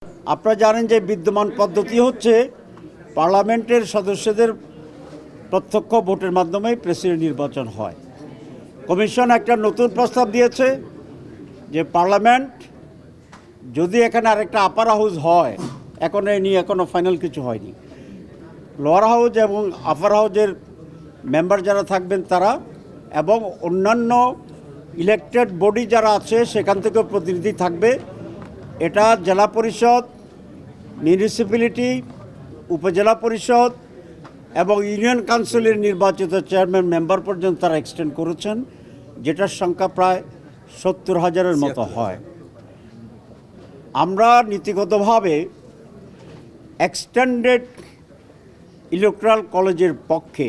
আপনারা জানেন যে বিদ্যমান পদ্ধতি হচ্ছে পার্লামেন্টের সদস্যদের প্রত্যক্ষ ভোটের মাধ্যমে প্রেসিডেন্ট নির্বাচন হয়। কমিশন একটা নতুন প্রস্তাব দিয়েছে যে পার্লামেন্ট যদি এখানে আরেকটা আপার হাউস হয়, এখন এই নিয়ে এখনও ফাইনাল কিছু হয়নি, লোয়ার হাউস এবং আপার হাউসের মেম্বার যারা থাকবেন তারা এবং অন্যান্য ইলেকটেড বডি যারা আছে সেখান থেকেও প্রতিনিধি থাকবে। এটা জেলা পরিষদ, মিউনিসিপ্যালিটি, উপজেলা পরিষদ এবং ইউনিয়ন কাউন্সিলের নির্বাচিত চেয়ারম্যান মেম্বার পর্যন্ত তারা এক্সটেন্ড করেছেন, যেটার সংখ্যা প্রায় 70,000-এর মতো হয়। আমরা নীতিগতভাবে এক্সটেন্ডেড ইলেকট্রাল কলেজের পক্ষে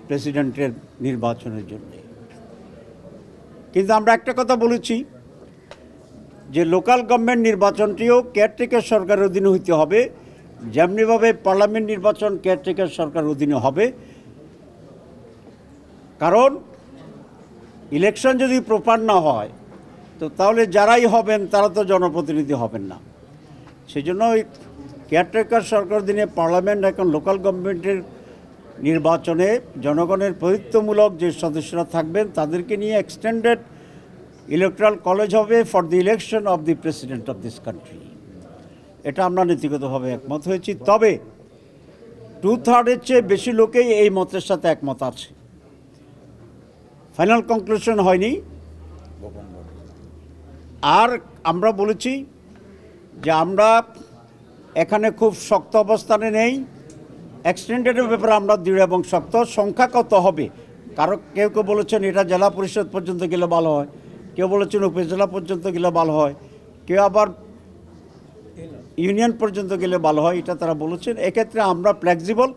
প্রেসিডেন্টের নির্বাচনের জন্য, কিন্তু আমরা একটা কথা বলেছি যে লোকাল গভর্নমেন্ট নির্বাচনটিও কেয়ারটেকার সরকারের অধীনে হইতে হবে, যেমনিভাবে পার্লামেন্ট নির্বাচন কেয়ারটেকার সরকারের অধীনে হবে। কারণ ইলেকশন যদি প্রপার না হয় তো তাহলে যারাই হবেন তারা তো জনপ্রতিনিধি হবেন না। সেই জন্য ওই কেয়ারটেকার সরকার অধীনে পার্লামেন্ট এখন লোকাল গভর্নমেন্টের নির্বাচনে জনগণের প্রতিনিধিত্বমূলক যে সদস্যরা থাকবেন তাদেরকে নিয়ে এক্সটেন্ডেড ইলেকট্রাল কলেজ হবে for the election of the president of this country. এটা আমরা নীতিগতভাবে একমত হয়েছি। তবে 2/3-এর চেয়ে বেশি লোকেই এই মতের সাথে একমত আছে। ফাইনাল কনক্লুশন হয়নি। আর আমরা বলেছি যে আমরা এখানে খুব শক্ত অবস্থানে নেই, এক্সটেন্ডেডের ব্যাপারে আমরা দৃঢ় এবং শক্ত। সংখ্যা কত হবে, কেউ কেউ বলেছেন এটা জেলা পরিষদ পর্যন্ত গেলে ভালো হয়, কেউ বলেছেন উপজেলা পর্যন্ত গেলে ভালো হয়, কেউ আবার ইউনিয়ন পর্যন্ত গেলে ভালো হয়, এটা তারা বলেছেন। এক্ষেত্রে আমরা ফ্লেক্সিবল,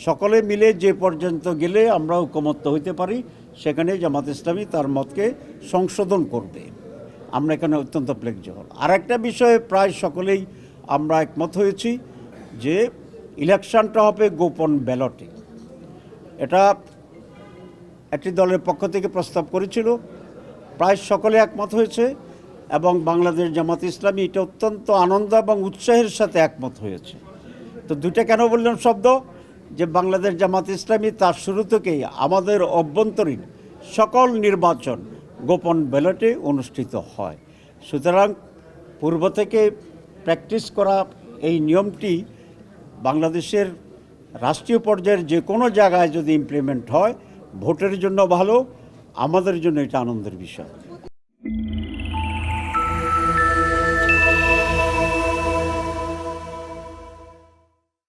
সকলে মিলে যে পর্যন্ত গেলে আমরা ঐকমত্য হইতে পারি সেখানে জামাত ইসলামী তার মতকে সংশোধন করবে। আমরা এখানে অত্যন্ত ফ্লেক্সিবল। আর একটা বিষয়ে প্রায় সকলেই আমরা একমত হয়েছি যে ইলেকশনটা হবে গোপন ব্যালটে। এটা একটি দলের পক্ষ থেকে প্রস্তাব করেছিল, প্রায় সকলে একমত হয়েছে এবং বাংলাদেশ জামাত ইসলামী এটা অত্যন্ত আনন্দ এবং উৎসাহের সাথে একমত হয়েছে। তো দুইটা কেন বললাম শব্দ, যে বাংলাদেশ জামাত ইসলামী তার শুরু থেকেই আমাদের অভ্যন্তরীণ সকল নির্বাচন গোপন ব্যালটে অনুষ্ঠিত হয়। সুতরাং পূর্ব থেকে প্র্যাকটিস করা এই নিয়মটি বাংলাদেশের রাষ্ট্রীয় পর্যায়ের যে কোনো জায়গায় যদি ইমপ্লিমেন্ট হয় ভোটের জন্য ভালো, আমাদের জন্য এটা আনন্দের বিষয়।